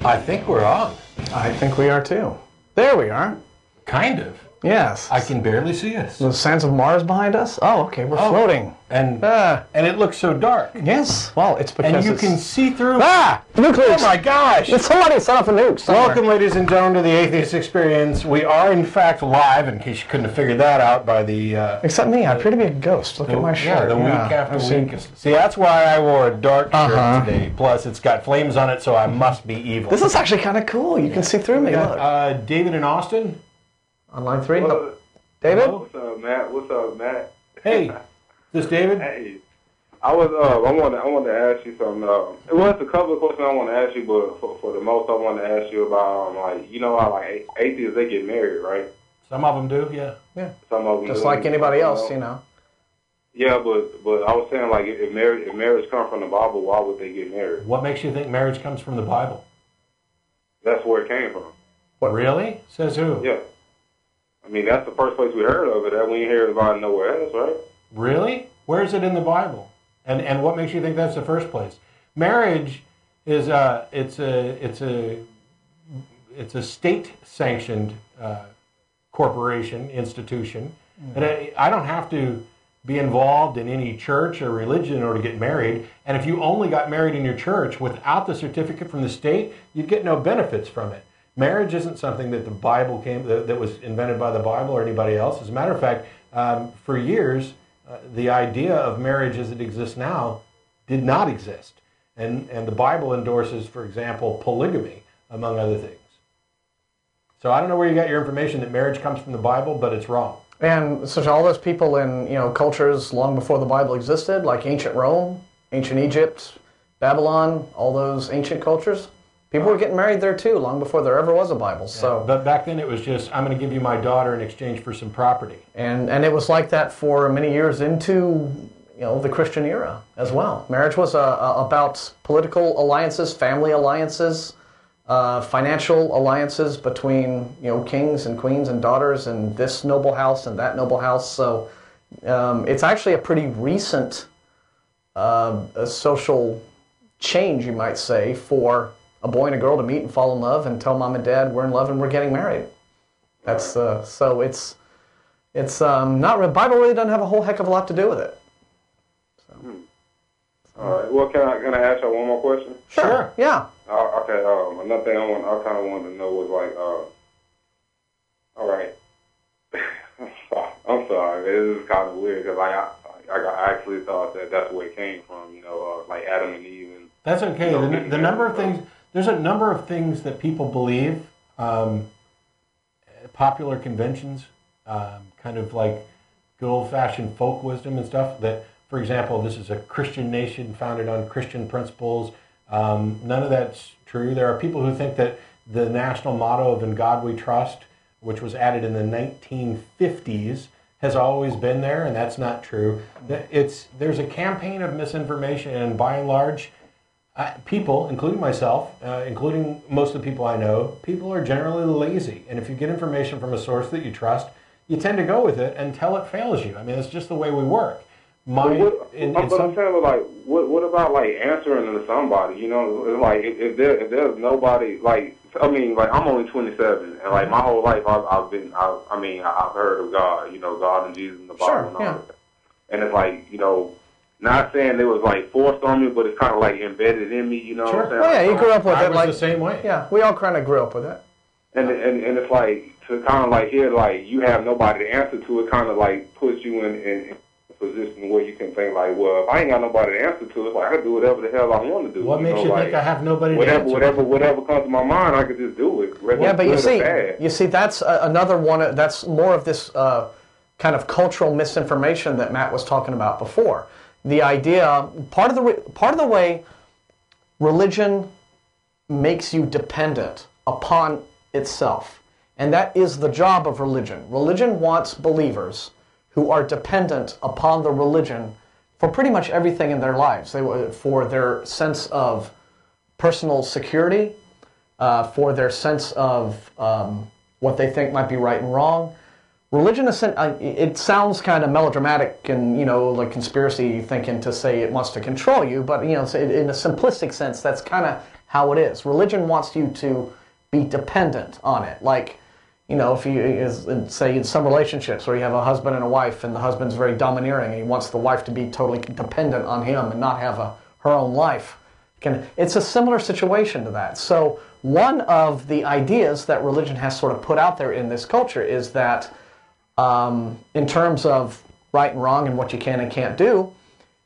I think we're on. I think we are too. There we are. Kind of. Yes. I can barely see us. The sands of Mars behind us? Oh, okay, we're floating. And it looks so dark. Yes. Well, it's because and you can see through. Nuclear! Oh my gosh! Somebody set off a nuke somewhere. Welcome, ladies and gentlemen, to the Atheist Experience. We are, in fact, live, in case you couldn't have figured that out by the... Except me, I appear to be a ghost. Look at my shirt. Yeah, week after week. See, that's why I wore a dark shirt today. Plus, it's got flames on it, so I must be evil. This is actually kind of cool. You can see through me. Look. David in Austin. On line 3. David? Hello? What's up, Matt? What's up, Matt? Hey, this David? Hey, I wanted to ask you something. It was a couple of questions I want to ask you, but for the most, I want to ask you about like you know how like atheists they get married, right? Some of them do, yeah. Yeah. Some of them just do, like anybody else, you know. Yeah, but I was saying like if marriage comes from the Bible, why would they get married? What makes you think marriage comes from the Bible? That's where it came from. What, really? Says who? Yeah. I mean, that's the first place we heard of it. That we ain't heard about it nowhere else, right? Really? Where is it in the Bible? And what makes you think that's the first place? Marriage is it's a state-sanctioned corporation institution, and I don't have to be involved in any church or religion in order to get married. And if you only got married in your church without the certificate from the state, you'd get no benefits from it. Marriage isn't something that the Bible that was invented by the Bible or anybody else. As a matter of fact, for years, the idea of marriage as it exists now did not exist. And the Bible endorses, for example, polygamy, among other things. So I don't know where you got your information that marriage comes from the Bible, but it's wrong. And so all those people in cultures long before the Bible existed, like ancient Rome, ancient Egypt, Babylon, all those ancient cultures, people were getting married there too, long before there ever was a Bible. So, yeah, but back then it was just, I'm going to give you my daughter in exchange for some property. And it was like that for many years into the Christian era as well. Marriage was about political alliances, family alliances, financial alliances between kings and queens and daughters and this noble house and that noble house. So it's actually a pretty recent social change, you might say, for a boy and a girl to meet and fall in love and tell mom and dad we're in love and we're getting married. That's so it's not. Bible really doesn't have a whole heck of a lot to do with it. So. All right. Well, can I ask you one more question? Sure. Yeah. Okay. Another thing I kind of wanted to know was like, all right. I'm sorry. This is kind of weird because I actually thought that's where it came from. Like Adam and Eve. And, that's okay. The number of things. There's a number of things that people believe, popular conventions, kind of like good old-fashioned folk wisdom and stuff, that, for example, this is a Christian nation founded on Christian principles. None of that's true. There are people who think that the national motto of "In God We Trust," which was added in the 1950s, has always been there, and that's not true. There's a campaign of misinformation, and by and large, people, including myself, including most of the people I know, people are generally lazy. And if you get information from a source that you trust, you tend to go with it until it fails you. I mean, it's just the way we work. I'm saying, like, what about like answering to somebody? It's like if there's nobody, like, I mean, like I'm only 27, and like my whole life I've heard of God, God and Jesus and the Bible and all that. And it's like, not saying it was like forced on me, but it's kind of like embedded in me, Sure. What I'm saying? Well, yeah, you grew up with it. Like the same way. Yeah, we all kind of grew up with it. And it's like to kind of like hear like you have nobody to answer to. It kind of like puts you in position where you can think like, well, if I ain't got nobody to answer to, it's like I can do whatever the hell I want to do. What makes you like, think I have nobody to answer? Whatever comes to my mind, I could just do it. Yeah, but you see, that's another one. That's more of this kind of cultural misinformation that Matt was talking about before. The idea, part of the way religion makes you dependent upon itself. And that is the job of religion. Religion wants believers who are dependent upon the religion for pretty much everything in their lives. For their sense of personal security, for their sense of what they think might be right and wrong. Religion, it sounds kind of melodramatic and, like conspiracy thinking to say it wants to control you, but, in a simplistic sense, that's kind of how it is. Religion wants you to be dependent on it. Like, if you, say in some relationships where you have a husband and a wife and the husband's very domineering and he wants the wife to be totally dependent on him and not have her own life. It's a similar situation to that. So one of the ideas that religion has sort of put out there in this culture is that in terms of right and wrong and what you can and can't do,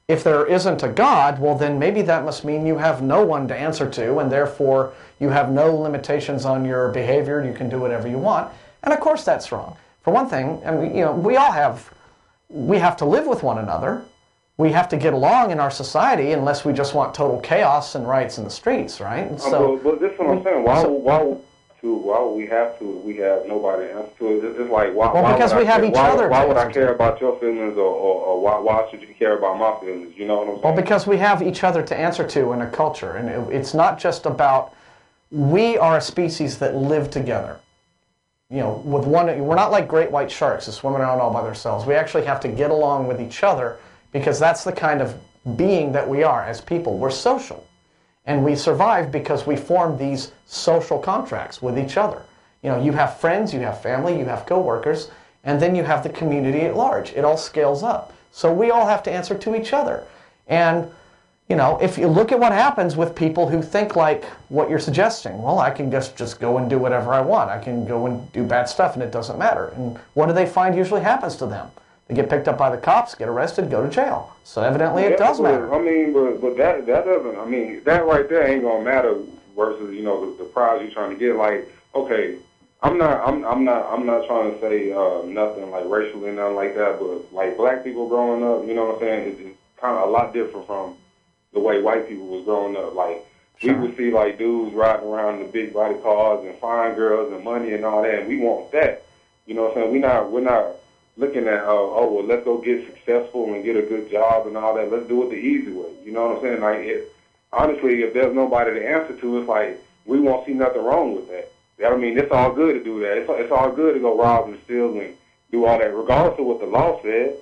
if there isn't a God, well then maybe that must mean you have no one to answer to, and therefore you have no limitations on your behavior, you can do whatever you want. And of course that's wrong. For one thing, we have to live with one another. We have to get along in our society unless we just want total chaos and riots in the streets, right? And so, but this is what I'm saying. Why would we have to? We have nobody to answer to it. It's like why because we have each other. Why would I care about your feelings, or why should you care about my feelings? You know what I'm saying? Well, because we have each other to answer to in a culture, and it's not just about. We are a species that live together. With one, we're not like great white sharks that swim around all by themselves. We actually have to get along with each other because that's the kind of being that we are as people. We're social. And we survive because we form these social contracts with each other. You have friends, you have family, you have coworkers, and then you have the community at large. It all scales up. So we all have to answer to each other. And, if you look at what happens with people who think like what you're suggesting, well, I can just go and do whatever I want. I can go and do bad stuff and it doesn't matter. And what do they find usually happens to them? They get picked up by the cops, get arrested, go to jail. So evidently it does matter. But that doesn't. That right there ain't gonna matter. Versus, the prize you're trying to get. Like, okay, I'm not trying to say nothing like racial and nothing like that. But like black people growing up, you know what I'm saying? It's kind of a lot different from the way white people was growing up. Like we would see like dudes riding around in the big body cars and fine girls and money and all that, and we want that. You know what I'm saying? We're not looking at, well, let's go get successful and get a good job and all that. Let's do it the easy way. You know what I'm saying? Like, honestly, if there's nobody to answer to, it's like we won't see nothing wrong with that. It's all good to do that. It's all good to go rob and steal and do all that, regardless of what the law said.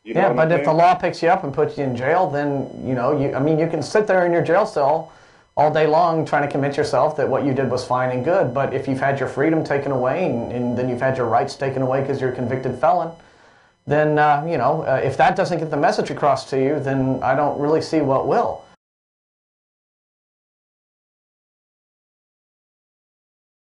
But if the law picks you up and puts you in jail, then, you can sit there in your jail cell all day long trying to convince yourself that what you did was fine and good. But if you've had your freedom taken away and then you've had your rights taken away because you're a convicted felon, then, if that doesn't get the message across to you, then I don't really see what will.